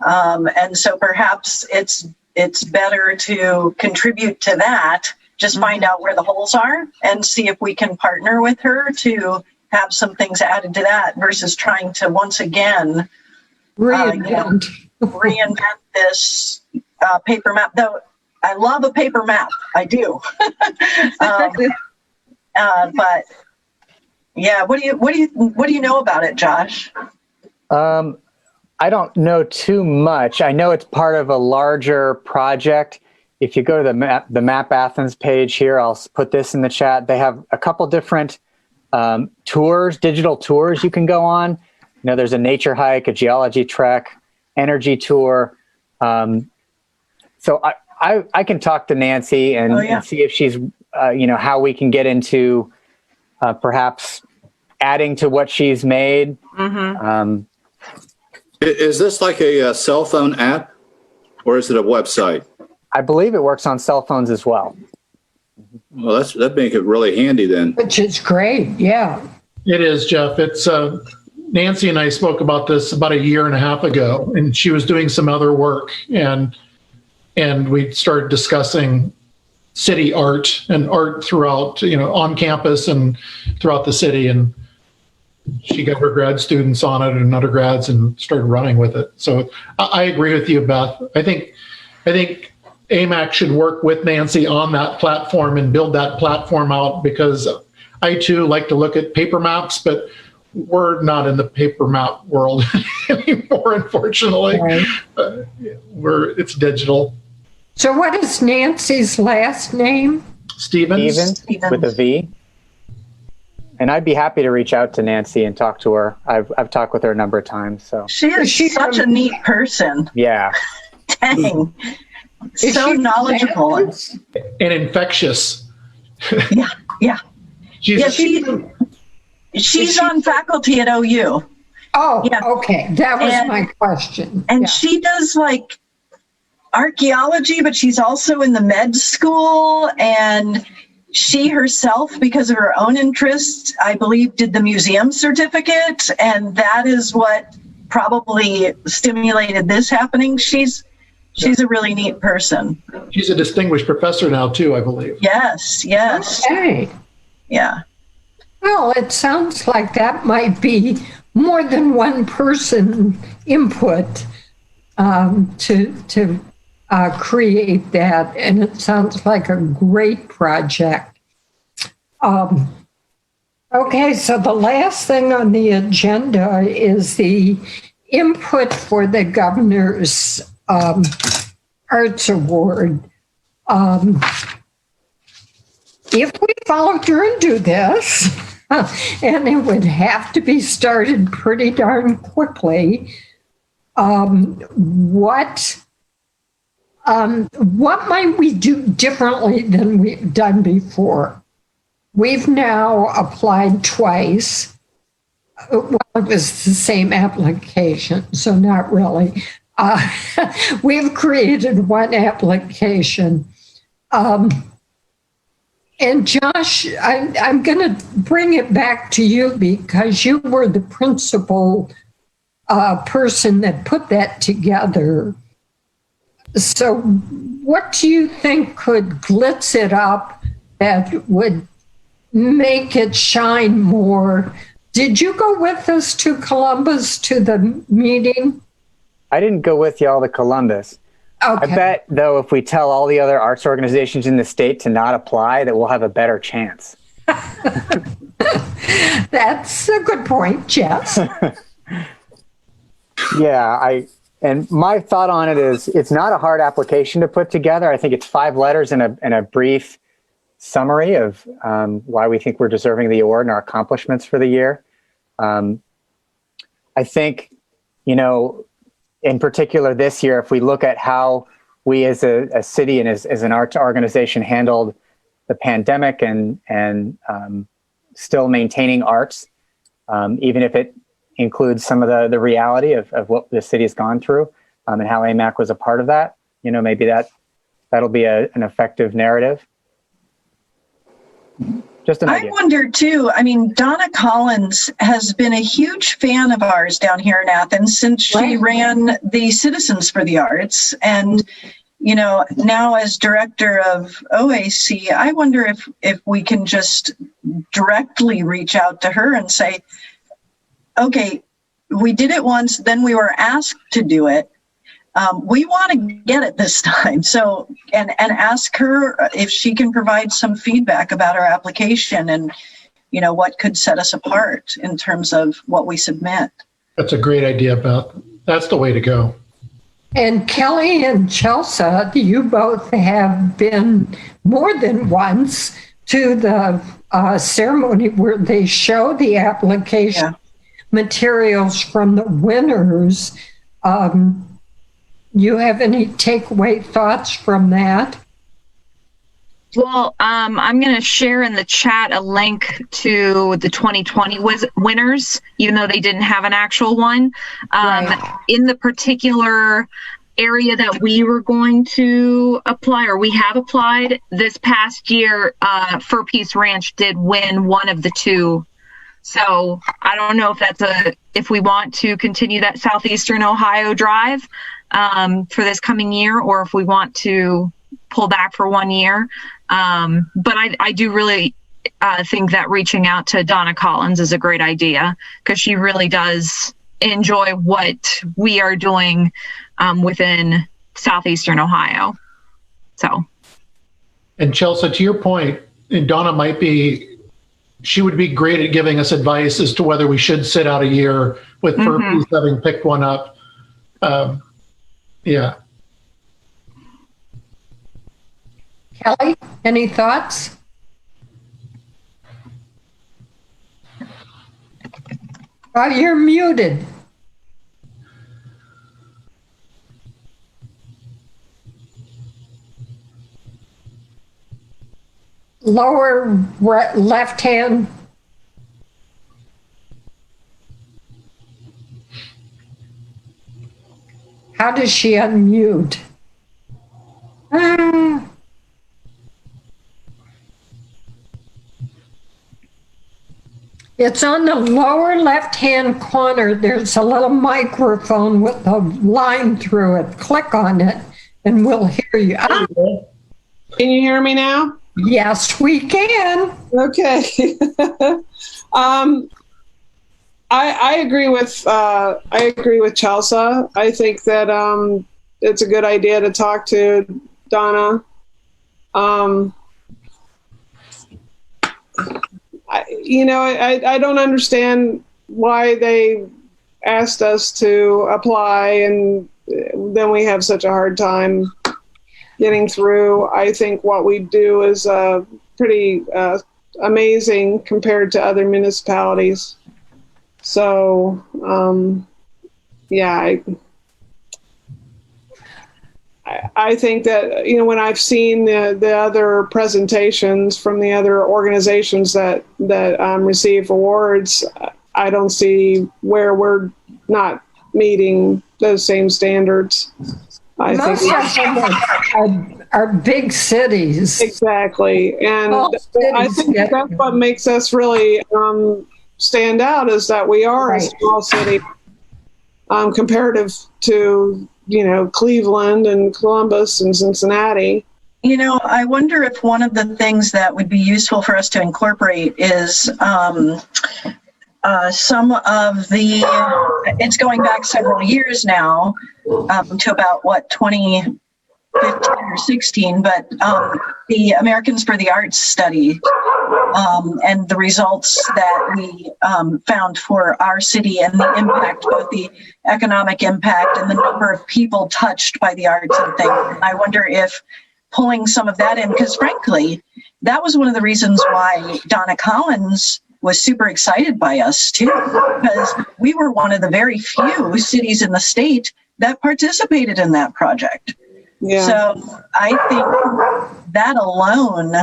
And so perhaps it's better to contribute to that, just find out where the holes are and see if we can partner with her to have some things added to that versus trying to once again reinvent this paper map. Though I love a paper map, I do. But yeah, what do you know about it, Josh?
I don't know too much. I know it's part of a larger project. If you go to the Map Athens page here, I'll put this in the chat. They have a couple different digital tours you can go on. There's a nature hike, a geology trek, energy tour. So I can talk to Nancy and see if she's, how we can get into perhaps adding to what she's made.
Mm-hmm.
Is this like a cell phone app, or is it a website?
I believe it works on cell phones as well.
Well, that'd make it really handy then.
Which is great, yeah.
It is, Jeff. It's Nancy and I spoke about this about a year and a half ago, and she was doing some other work, and we started discussing city art and art throughout, on campus and throughout the city. And she got her grad students on it and undergrads and started running with it. So I agree with you, Beth. I think AMAC should work with Nancy on that platform and build that platform out, because I too like to look at paper maps, but we're not in the paper map world anymore, unfortunately.
Right.
It's digital.
So what is Nancy's last name?
Stevens with a V. And I'd be happy to reach out to Nancy and talk to her. I've talked with her a number of times. So
she's such a neat person.
Yeah.
Dang. So knowledgeable.
And infectious.
Yeah. Yeah.
She's,
She's on faculty at OU.
Oh,
Yeah.
okay. That was
And-
my question.
And
Yeah.
she does like archaeology, but she's also in the med school. And she herself, because of her own interests, I believe, did the museum certificate. And that is what probably stimulated this happening. She's a really neat person.
she's a distinguished professor now too, I believe.
Yes, yes.
Okay.
Yeah.
Well, it sounds like that might be more than one person input to create that, and it sounds like a great project. Okay, so the last thing on the agenda is the input for the governor's Arts Award. If we follow through and do this, and it would have to be started pretty darn quickly, what might we do differently than we've done before? We've now applied twice. Well, it was the same application, so not really. We've created one application. And Josh, I'm going to bring it back to you because you were the principal person that put that together. So what do you think could glitz it up that would make it shine more? Did you go with us to Columbus to the meeting?
I didn't go with y'all to Columbus.
Okay.
I bet, though, if we tell all the other arts organizations in the state to not apply, that we'll have a better chance.
That's a good point, Jess.
Yeah, and my thought on it is it's not a hard application to put together. I think it's 5 letters and a brief summary of why we think we're deserving the award and our accomplishments for the year. I think, in particular this year, if we look at how we as a city and as an arts organization handled the pandemic and still maintaining arts, even if it includes some of the reality of what the city has gone through and how AMAC was a part of that, maybe that'll be an effective narrative. Just an idea.
I wonder too, Donna Collins has been a huge fan of ours down here in Athens since she ran the Citizens for the Arts. And, now as director of OAC, I wonder if we can just directly reach out to her and say, okay, we did it once, then we were asked to do it. We want to get it this time. So, and ask her if she can provide some feedback about our application and, what could set us apart in terms of what we submit.
That's a great idea, Beth. That's the way to go.
And Kelly and Chelsea, you both have been more than once to the ceremony where they show the application materials from the winners. You have any takeaway thoughts from that?
Well, I'm going to share in the chat a link to the 2020 winners, even though they didn't have an actual one. In the particular area that we were going to apply, or we have applied this past year, Fur Peace Ranch did win one of the 2. So I don't know if we want to continue that Southeastern Ohio drive for this coming year, or if we want to pull back for 1 year. But I do really think that reaching out to Donna Collins is a great idea because she really does enjoy what we are doing within Southeastern Ohio. So. And
Chelsea, to your point, and Donna she would be great at giving us advice as to whether we should sit out a year with Fur Peace having picked one up. Yeah.
Kelly, any thoughts? You're muted. lower left hand. How does she unmute? It's on the lower left-hand corner. There's a little microphone with a line through it. Click on it and we'll hear you.
Can you hear me now?
Yes, we can.
Okay. I agree with Chelsea. I think that it's a good idea to talk to Donna. I don't understand why they asked us to apply and then we have such a hard time getting through. I think what we do is pretty amazing compared to other municipalities. So, I think that, when I've seen the other presentations from the other organizations that receive awards, I don't see where we're not meeting those same standards.
Most of them are big cities.
Exactly. And I think that's what makes us really stand out, is that we are a small city comparative to, Cleveland and Columbus and Cincinnati.
I wonder if one of the things that would be useful for us to incorporate is some of it's going back several years now, to about 2015 or 16, but the Americans for the Arts study and the results that we found for our city and the impact, both the economic impact and the number of people touched by the arts and things. And I wonder if pulling some of that in, because frankly, that was one of the reasons why Donna Collins was super excited by us too, because we were one of the very few cities in the state that participated in that project.
Yeah.
So I think that alone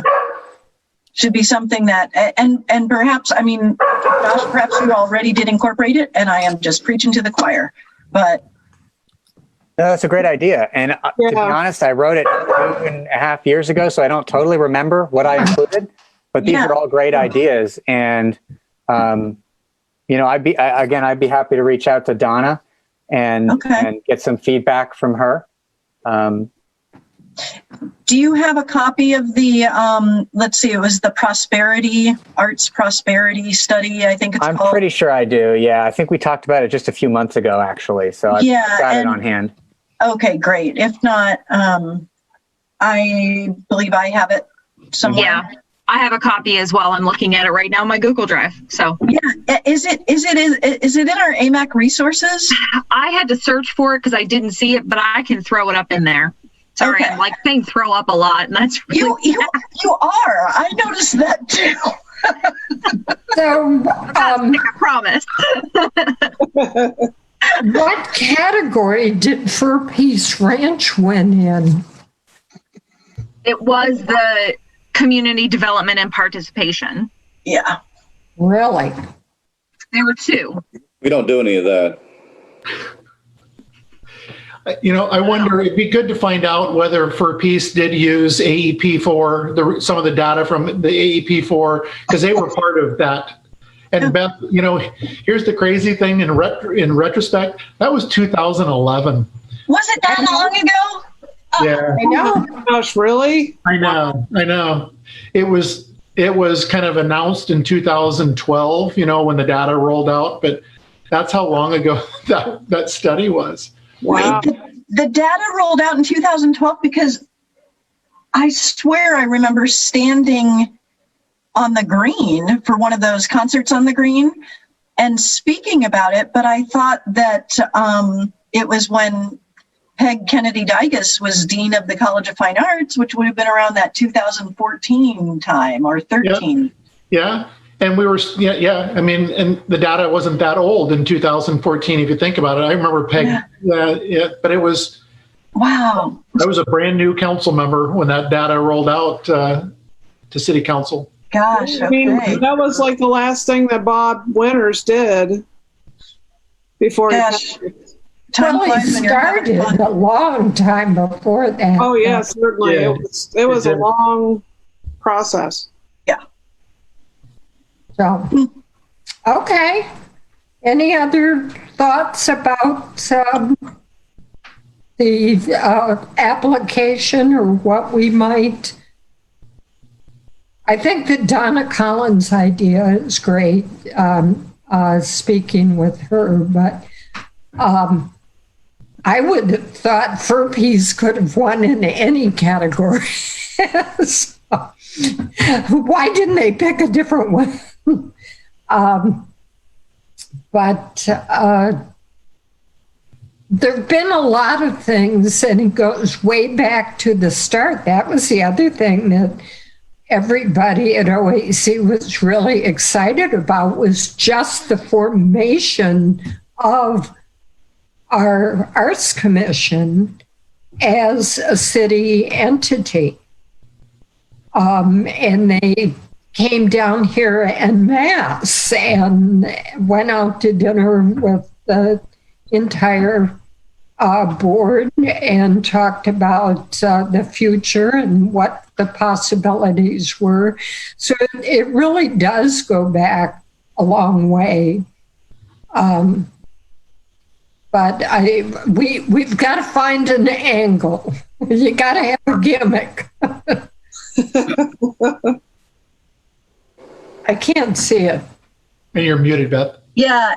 should be something that, and perhaps, Josh, perhaps you already did incorporate it and I am just preaching to the choir, but.
No, that's a great idea. And to be honest, I wrote it 2.5 years ago, so I don't totally remember what I included, but these are all great ideas. And, I'd be happy to reach out to Donna and get some feedback from her.
Do you have a copy of the, it was the Arts Prosperity Study, I think it's called?
I'm pretty sure I do, yeah. I think we talked about it just a few months ago, actually, so I've got it on hand.
Okay, great. If not, I believe I have it somewhere.
Yeah, I have a copy as well. I'm looking at it right now on my Google Drive. So
yeah, is it in our AMAC resources?
I had to search for it because I didn't see it, but I can throw it up in there. Sorry, I'm saying throw up a lot, and that's really
you are. I noticed that too.
So,
I promise.
What category did Fur Peace Ranch win in?
It was the community development and participation.
Yeah.
Really?
There were two.
We don't do any of that.
I wonder, it'd be good to find out whether Fur Peace did use AEP for some of the data from the AEP for, because they were part of that. And Beth, here's the crazy thing in retrospect, that was 2011.
Was it that long ago?
Yeah.
I know.
Gosh, really?
I know. It was kind of announced in 2012, when the data rolled out, but that's how long ago that study was.
Wow.
Wait, the data rolled out in 2012 because I swear I remember standing on the green for one of those concerts on the green and speaking about it, but I thought that it was when Peg Kennedy Dygus was Dean of the College of Fine Arts, which would have been around that 2014 time or 13.
Yeah. And we were, and the data wasn't that old in 2014, if you think about it. I remember Peg, but it was,
wow.
I was a brand new council member when that data rolled out to to city council.
Gosh,
I mean,
okay.
that was like the last thing that Bob Winters did before he
Gosh.
passed.
Time
Well, it
flies when you're having
started
fun.
a long time before that.
Oh yeah, certainly.
Yeah,
It was
it
a
did.
long process.
So, okay. Any other thoughts about the application or what we might? I think that Donna Collins' idea is great, speaking with her, but I would have thought Furpies could have won in any category. So, why didn't they pick a different one? But there have been a lot of things, and it goes way back to the start. That was the other thing that everybody at OAC was really excited about, was just the formation of our Arts Commission as a city entity. And they came down here en masse and went out to dinner with the entire board and talked about the future and what the possibilities were. So it really does go back a long way. But we've got to find an angle. You got to have a gimmick. I can't see it.
And you're muted, Beth.
Yeah,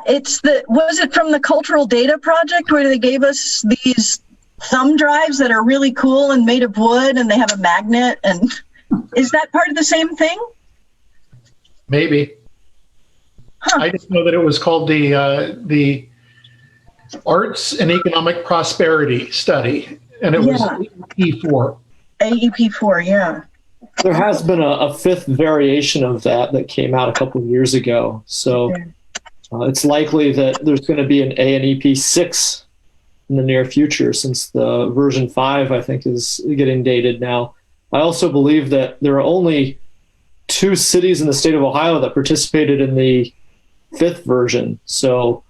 was it from the Cultural Data Project where they gave us these thumb drives that are really cool and made of wood and they have a magnet? And is that part of the same thing?
Maybe.
Huh.
I just know that it was called the Arts and Economic Prosperity Study, and it was E4.
AEP4, yeah.
There has been a fifth variation of that came out a couple of years ago. So it's likely that there's going to be an ANEP 6 in the near future, since the version 5, I think, is getting dated now. I also believe that there are only 2 cities in the state of Ohio that participated in the 5th version. So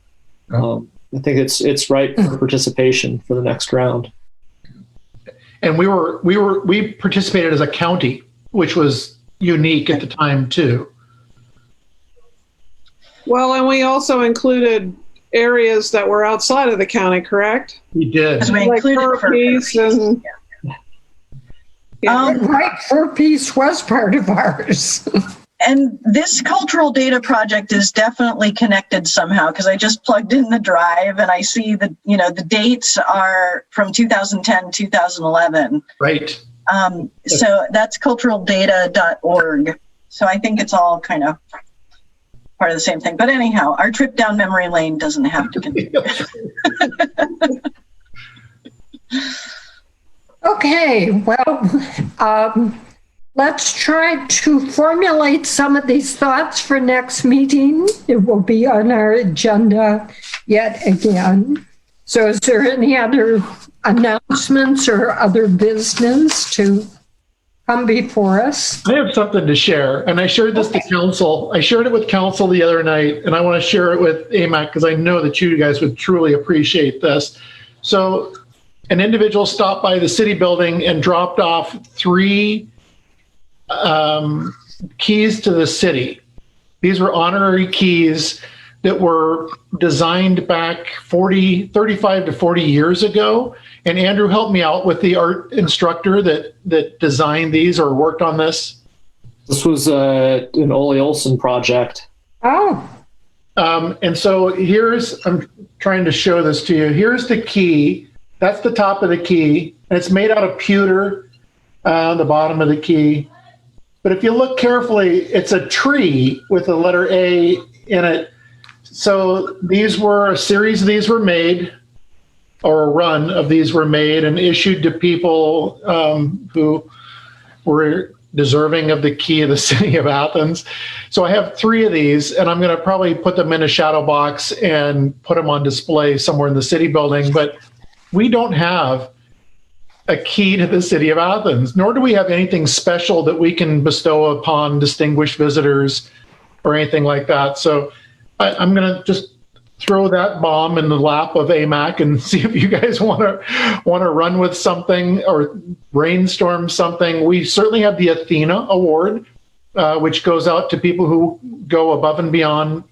I think it's right for participation for the next round.
And we participated as a county, which was unique at the time too.
Well, and we also included areas that were outside of the county, correct?
We did.
Because we
Like
included
Furpies and
Right, Furpies was part of ours.
And this Cultural Data Project is definitely connected somehow, because I just plugged in the drive and I see that, the dates are from 2010, 2011.
Right.
So that's culturaldata.org. So I think it's all kind of part of the same thing. But anyhow, our trip down memory lane doesn't have to continue.
Okay, well, let's try to formulate some of these thoughts for next meeting. It will be on our agenda yet again. So is there any other announcements or other business to come before us?
I have something to share, and I shared this to council. I shared it with council the other night, and I want to share it with AMAC because I know that you guys would truly appreciate this. So an individual stopped by the city building and dropped off 3 keys to the city. These were honorary keys that were designed back 35 to 40 years ago. And Andrew helped me out with the art instructor that designed these or worked on this.
This was an Ole Olson project.
Oh,
And so I'm trying to show this to you. Here's the key. That's the top of the key. And it's made out of pewter, the bottom of the key. But if you look carefully, it's a tree with the letter A in it. So a series of these were made, or a run of these were made and issued to people who were deserving of the key of the city of Athens. So I have 3 of these, and I'm going to probably put them in a shadow box and put them on display somewhere in the city building. But we don't have a key to the city of Athens, nor do we have anything special that we can bestow upon distinguished visitors or anything like that. So I'm going to just throw that bomb in the lap of AMAC and see if you guys want to run with something or brainstorm something. We certainly have the Athena Award, which goes out to people who go above and beyond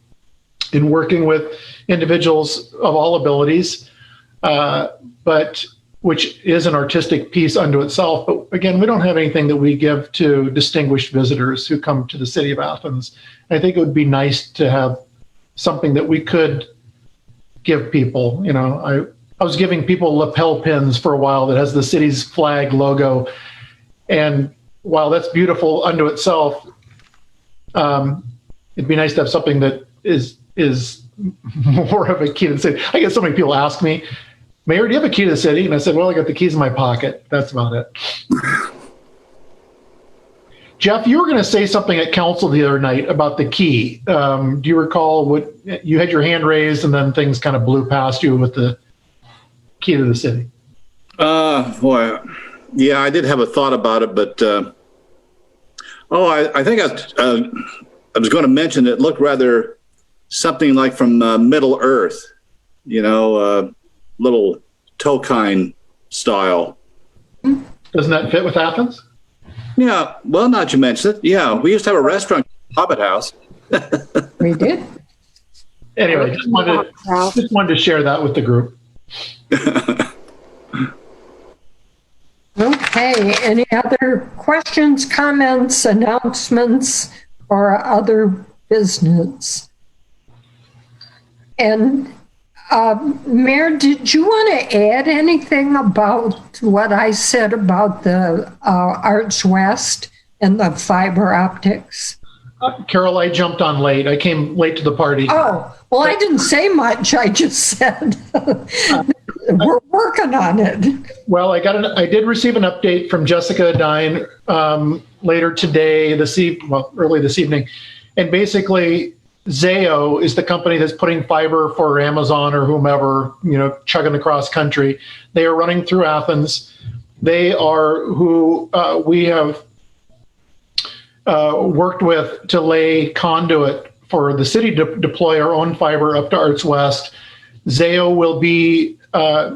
in working with individuals of all abilities, but which is an artistic piece unto itself. But again, we don't have anything that we give to distinguished visitors who come to the city of Athens. I think it would be nice to have something that we could give people. You know, I was giving people lapel pins for a while that has the city's flag logo. And while that's beautiful unto itself, it'd be nice to have something that is more of a key to the city. I get so many people ask me, Mayor, do you have a key to the city? And I said, well, I got the keys in my pocket. That's about it. Jeff, you were going to say something at council the other night about the key. Do you recall what you had your hand raised and then things kind of blew past you with the key to the city?
Boy, yeah, I did have a thought about it, but I think I was going to mention it looked rather something like from Middle Earth, you know, little Tolkien style.
Doesn't that fit with Athens?
Yeah, well, now that you mention it, yeah, we used to have a restaurant, Hobbit House.
We did.
Anyway, just wanted to share that with the group.
Okay, any other questions, comments, announcements, or other business? And Mayor, did you want to add anything about what I said about the Arts West and the fiber optics?
Carol, I jumped on late. I came late to the party.
Oh, well, I didn't say much. I just said we're working on it.
Well, I did receive an update from Jessica Dine later today, early this evening. And basically, Zayo is the company that's putting fiber for Amazon or whomever, you know, chugging across country. They are running through Athens. They are who we have worked with to lay conduit for the city to deploy our own fiber up to Arts West. Zayo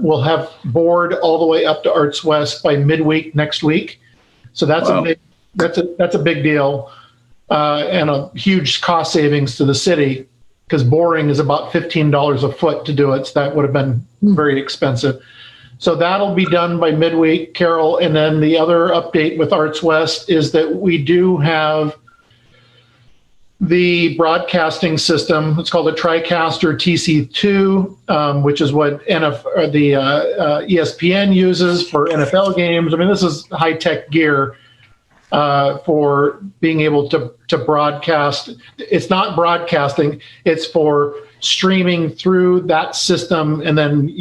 will have board all the way up to Arts West by midweek next week. So that's a big deal. And a huge cost savings to the city because boring is about $15 a foot to do it. So that would have been very expensive. So that'll be done by midweek, Carol. And then the other update with Arts West is that we do have the broadcasting system. It's called a TriCaster TC2, which is what ESPN uses for NFL games. I mean, this is high-tech gear. For being able to broadcast. It's not broadcasting, it's for streaming through that system, and then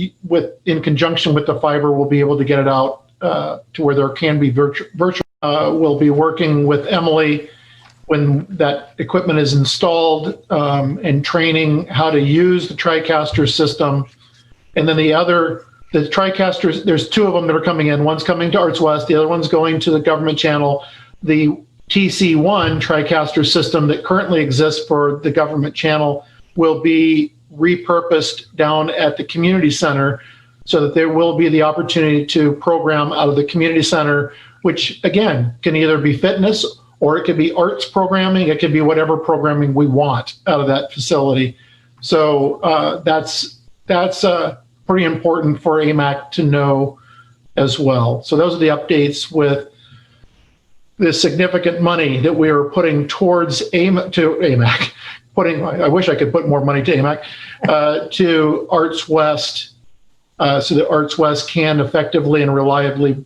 in conjunction with the fiber, we'll be able to get it out to where there can be virtual. We'll be working with Emily when that equipment is installed and training how to use the TriCaster system. And then the TriCasters, there's two of them that are coming in. One's coming to Arts West, the other one's going to the government channel. The TC1 TriCaster system that currently exists for the government channel will be repurposed down at the community center so that there will be the opportunity to program out of the community center, which again can either be fitness or it could be arts programming. It could be whatever programming we want out of that facility. So that's pretty important for AMAC to know as well. So those are the updates with the significant money that we are putting towards AMAC. I wish I could put more money to AMAC, to Arts West, so that Arts West can effectively and reliably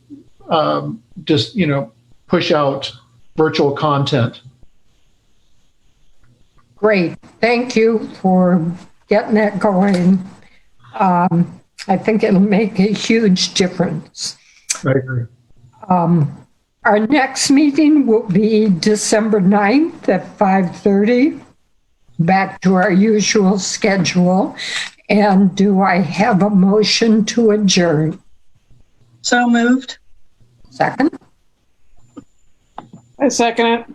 push out virtual content.
Great. Thank you for getting that going. I think it'll make a huge difference.
I agree.
Our next meeting will be December 9th at 5:30, back to our usual schedule. And do I have a motion to adjourn?
So moved.
Second?
I second it.